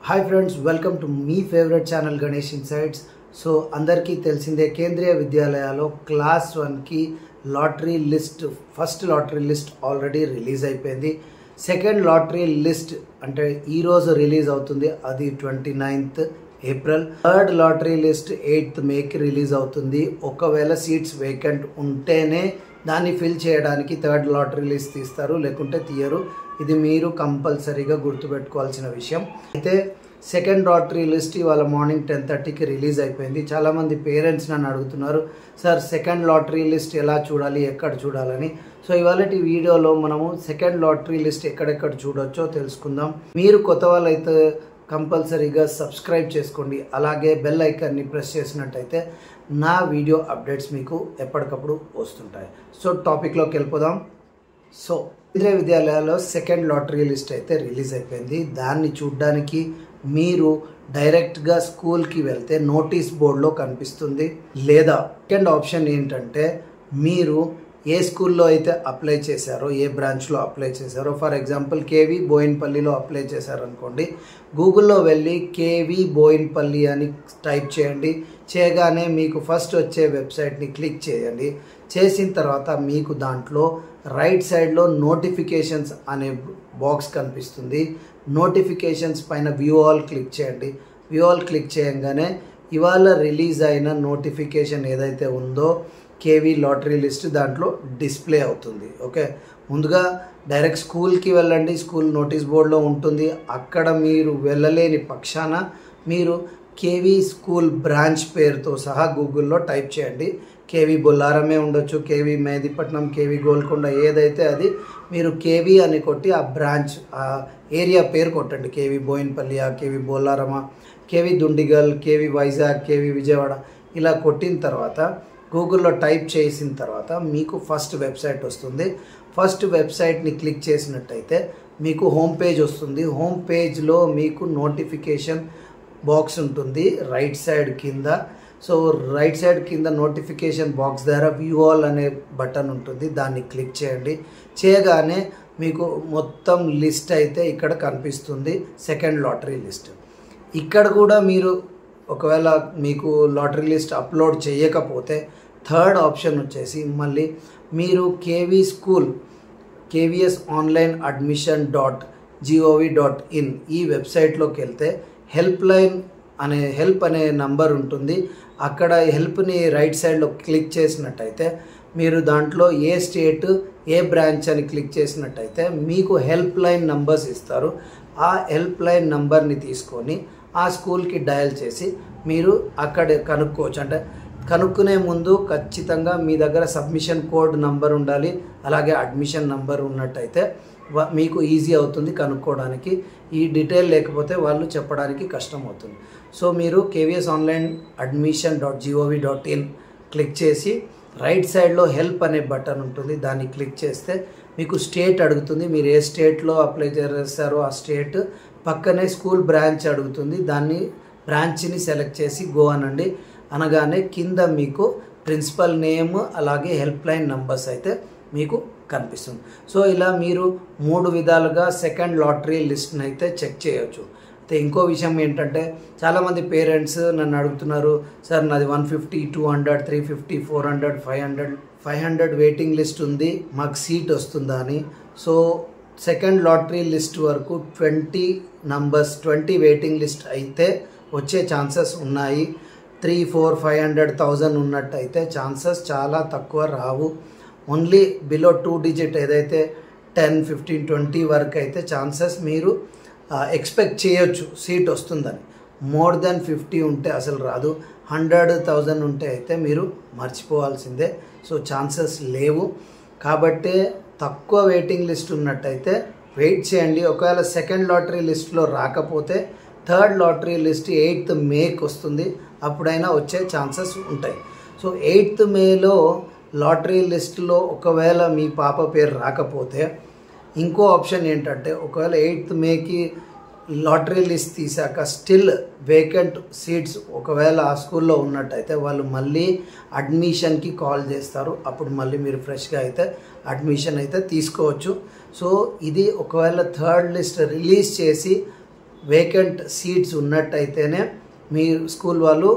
Hi friends, welcome to me favorite channel Ganesh Insights. So అందరికీ తెలిసిందే కేంద్రీయ విద్యాలయాలో class 1 కి lottery list first lottery list already release అయిపోయింది. Second lottery list అంటే ఈ రోజు రిలీజ్ అవుతుంది, అది 29th ఏప్రిల్. థర్డ్ లాటరీ లిస్ట్ 8th మేకి రిలీజ్ అవుతుంది. ఒకవేళ సీట్స్ వేకెంట్ ఉంటేనే దాన్ని ఫిల్ చేయడానికి థర్డ్ లాటరీ లిస్ట్ తీస్తారు, లేకుంటే తీయరు. ఇది మీరు కంపల్సరీగా గుర్తుపెట్టుకోవాల్సిన విషయం. అయితే సెకండ్ లాటరీ లిస్ట్ ఇవాళ మార్నింగ్ 10:30కి రిలీజ్ అయిపోయింది. చాలామంది పేరెంట్స్ నన్ను అడుగుతున్నారు, సార్ సెకండ్ లాటరీ లిస్ట్ ఎలా చూడాలి, ఎక్కడ చూడాలని. సో ఇవాళ ఈ వీడియోలో మనము సెకండ్ లాటరీ లిస్ట్ ఎక్కడెక్కడ చూడొచ్చో తెలుసుకుందాం. మీరు కొత్త వాళ్ళైతే కంపల్సరీగా సబ్స్క్రైబ్ చేసుకోండి, అలాగే బెల్ ఐకాన్ని ప్రెస్ చేసినట్టయితే నా వీడియో అప్డేట్స్ మీకు ఎప్పటికప్పుడు వస్తుంటాయి. సో టాపిక్లోకి వెళ్ళిపోదాం. సో కేంద్రీయ విద్యాలయాల్లో సెకండ్ లాటరీ లిస్ట్ అయితే రిలీజ్ అయిపోయింది. దాన్ని చూడడానికి మీరు డైరెక్ట్గా స్కూల్కి వెళ్తే నోటీస్ బోర్డులో కనిపిస్తుంది. లేదా సెకండ్ ఆప్షన్ ఏంటంటే మీరు ఏ స్కూల్లో అయితే అప్లై చేశారో, ఏ బ్రాంచ్లో అప్లై చేశారో, ఫర్ ఎగ్జాంపుల్ కేవీ బోయిన్పల్లిలో అప్లై చేశారనుకోండి, గూగుల్లో వెళ్ళి కేవీ బోయిన్పల్లి అని టైప్ చేయండి. చేయగానే మీకు ఫస్ట్ వచ్చే వెబ్సైట్ని క్లిక్ చేయండి. చేసిన తర్వాత మీకు దాంట్లో రైట్ సైడ్లో నోటిఫికేషన్స్ అనే బాక్స్ కనిపిస్తుంది. నోటిఫికేషన్స్ పైన వ్యూ ఆల్ క్లిక్ చేయండి. వ్యూ ఆల్ క్లిక్ చేయగానే ఇవాళ రిలీజ్ అయిన నోటిఫికేషన్ ఏదైతే ఉందో కేవీ లాటరీ లిస్ట్ దాంట్లో డిస్ప్లే అవుతుంది. ఓకే, ముందుగా డైరెక్ట్ స్కూల్కి వెళ్ళండి, స్కూల్ నోటీస్ బోర్డులో ఉంటుంది. అక్కడ మీరు వెళ్ళలేని పక్షాన మీరు కేవీ స్కూల్ బ్రాంచ్ పేరుతో సహా గూగుల్లో టైప్ చేయండి. కేవీ బొల్లారమే ఉండొచ్చు, కేవీ మెహదీపట్నం, కేవీ గోల్కొండ, ఏదైతే అది మీరు కేవీ అని కొట్టి ఆ బ్రాంచ్ ఆ ఏరియా పేరు కొట్టండి. కేవీ బోయిన్పల్లి, కేవీ బొల్లారమా, KV Dundigal, KV Vizag, KV Vijayawada, ఇలా కొట్టిన తర్వాత గూగుల్లో టైప్ చేసిన తర్వాత మీకు ఫస్ట్ వెబ్సైట్ వస్తుంది. ఫస్ట్ వెబ్సైట్ని క్లిక్ చేసినట్టయితే మీకు హోమ్ పేజ్ వస్తుంది. హోమ్ పేజ్లో మీకు నోటిఫికేషన్ బాక్స్ ఉంటుంది రైట్ సైడ్ కింద. సో రైట్ సైడ్ కింద నోటిఫికేషన్ బాక్స్ ద్వారా వ్యూ ఆల్ అనే బటన్ ఉంటుంది, దాన్ని క్లిక్ చేయండి. చేయగానే మీకు మొత్తం లిస్ట్ అయితే ఇక్కడ కనిపిస్తుంది, సెకండ్ లాటరీ లిస్ట్. ఇక్కడ కూడా మీరు ఒకవేళ మీకు లాటరీ లిస్ట్ అప్లోడ్ చేయకపోతే థర్డ్ ఆప్షన్ వచ్చేసి మళ్ళీ మీరు KV school KVS online admission .gov.in ఈ వెబ్సైట్లోకి వెళ్తే హెల్ప్ అనే నంబర్ ఉంటుంది. అక్కడ హెల్ప్ని రైట్ సైడ్లో క్లిక్ చేసినట్టయితే మీరు దాంట్లో ఏ స్టేట్ ఏ బ్రాంచ్ అని క్లిక్ చేసినట్టయితే మీకు హెల్ప్ లైన్ నంబర్స్ ఇస్తారు. ఆ హెల్ప్ లైన్ నంబర్ని తీసుకొని ఆ స్కూల్కి డయల్ చేసి మీరు అక్కడ కనుక్కోవచ్చు. అంటే కనుక్కునే ముందు ఖచ్చితంగా మీ దగ్గర సబ్మిషన్ కోడ్ నంబర్ ఉండాలి, అలాగే అడ్మిషన్ నంబర్ ఉన్నట్టయితే మీకు ఈజీ అవుతుంది కనుక్కోవడానికి. ఈ డీటెయిల్ లేకపోతే వాళ్ళు చెప్పడానికి కష్టం అవుతుంది. సో మీరు KVS online admission .gov.in click చేసి రైట్ సైడ్లో హెల్ప్ అనే బటన్ ఉంటుంది, దాన్ని క్లిక్ చేస్తే మీకు స్టేట్ అడుగుతుంది. మీరు ఏ స్టేట్లో అప్లై చేస్తారో ఆ స్టేట్ పక్కనే స్కూల్ బ్రాంచ్ అడుగుతుంది, దాన్ని బ్రాంచ్ని సెలెక్ట్ చేసి గో అనండి. అనగానే కింద మీకు ప్రిన్సిపల్ నేమ్ అలాగే హెల్ప్ లైన్ నంబర్స్ అయితే మీకు కనిపిస్తుంది. సో ఇలా మీరు 3 విధాలుగా సెకండ్ లాటరీ లిస్ట్ని అయితే చెక్ చేయొచ్చు. అయితే ఇంకో విషయం ఏంటంటే చాలామంది పేరెంట్స్ నన్ను అడుగుతున్నారు, సార్ నాది 150, 200, 350, 400, 500 వెయిటింగ్ లిస్ట్ ఉంది, మాకు సీట్ వస్తుందా అని. సో సెకండ్ లాటరీ లిస్ట్ వరకు 20 నంబర్స్ 20 వెయిటింగ్ లిస్ట్ అయితే వచ్చే ఛాన్సెస్ ఉన్నాయి. 3, 4, 500, 1000 ఉన్నట్టయితే ఛాన్సెస్ చాలా తక్కువ రావు. ఓన్లీ బిలో 2 డిజిట్ ఏదైతే 10, 15, 20 వరకు అయితే ఛాన్సెస్ మీరు ఎక్స్పెక్ట్ చేయొచ్చు సీట్ వస్తుందని. మోర్ దెన్ 50 ఉంటే అసలు రాదు. 100,000 ఉంటే అయితే మీరు మర్చిపోవాల్సిందే. సో ఛాన్సెస్ లేవు. కాబట్టే తక్కువ వెయిటింగ్ లిస్ట్ ఉన్నట్టయితే వెయిట్ చేయండి. ఒకవేళ సెకండ్ లాటరీ లిస్ట్లో రాకపోతే థర్డ్ లాటరీ లిస్ట్ 8th మేకి వస్తుంది, అప్పుడైనా వచ్చే ఛాన్సెస్ ఉంటాయి. సో 8th మేలో లాటరీ లిస్ట్లో ఒకవేళ మీ పాప పేరు రాకపోతే ఇంకో ఆప్షన్ ఏంటంటే, ఒకవేళ 8th మేకి లాటరీ లిస్ట్ తీసాక స్టిల్ వేకెంట్ సీట్స్ ఒకవేళ ఆ స్కూల్లో ఉన్నట్టయితే వాళ్ళు మళ్ళీ అడ్మిషన్కి కాల్ చేస్తారు. అప్పుడు మళ్ళీ మీరు ఫ్రెష్గా అయితే అడ్మిషన్ అయితే తీసుకోవచ్చు. సో ఇది ఒకవేళ థర్డ్ లిస్ట్ రిలీజ్ చేసి వేకెంట్ సీట్స్ ఉన్నట్టయితేనే మీ స్కూల్ వాళ్ళు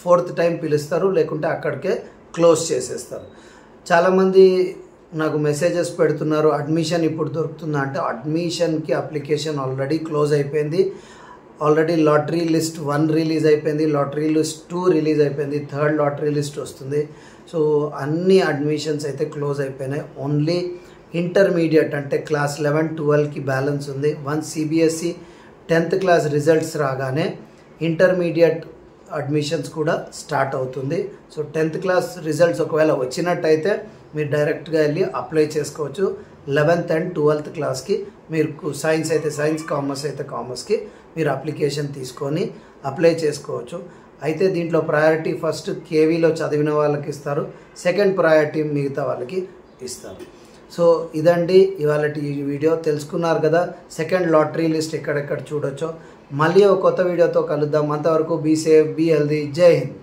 4th టైం పిలుస్తారు, లేకుంటే అక్కడికే క్లోజ్ చేసేస్తారు. చాలామంది నాకు మెసేజెస్ పెడుతున్నారు, అడ్మిషన్ ఇప్పుడు దొరుకుతుందా అంటే అడ్మిషన్కి అప్లికేషన్ ఆల్రెడీ క్లోజ్ అయిపోయింది. ఆల్రెడీ లాటరీ లిస్ట్ 1 రిలీజ్ అయిపోయింది, లాటరీ లిస్ట్ 2 రిలీజ్ అయిపోయింది, 3rd లాటరీ లిస్ట్ వస్తుంది. సో అన్ని అడ్మిషన్స్ అయితే క్లోజ్ అయిపోయినాయి. ఓన్లీ ఇంటర్మీడియట్ అంటే క్లాస్ 11, 12కి బ్యాలెన్స్ ఉంది. Once CBSE 10th class results రాగానే ఇంటర్మీడియట్ అడ్మిషన్స్ కూడా స్టార్ట్ అవుతుంది. సో 10th క్లాస్ రిజల్ట్స్ ఒకవేళ వచ్చినట్టయితే మీరు డైరెక్ట్గా వెళ్ళి అప్లై చేసుకోవచ్చు. 11th and 12th క్లాస్కి మీరు సైన్స్ అయితే సైన్స్, కామర్స్ అయితే కామర్స్కి మీరు అప్లికేషన్ తీసుకొని అప్లై చేసుకోవచ్చు. అయితే దీంట్లో ప్రయారిటీ ఫస్ట్ కేవీలో చదివిన వాళ్ళకి ఇస్తారు, సెకండ్ ప్రయారిటీ మిగతా వాళ్ళకి ఇస్తారు. సో ఇదండి ఇవాళ ఈ వీడియో. తెలుసుకున్నారు కదా సెకండ్ లాటరీ లిస్ట్ ఎక్కడెక్కడ చూడొచ్చో. మళ్ళీ ఒక కొత్త వీడియోతో కలుద్దాం. అంతవరకు బీ సేఫ్, బీ హెల్దీ. జై హింద్.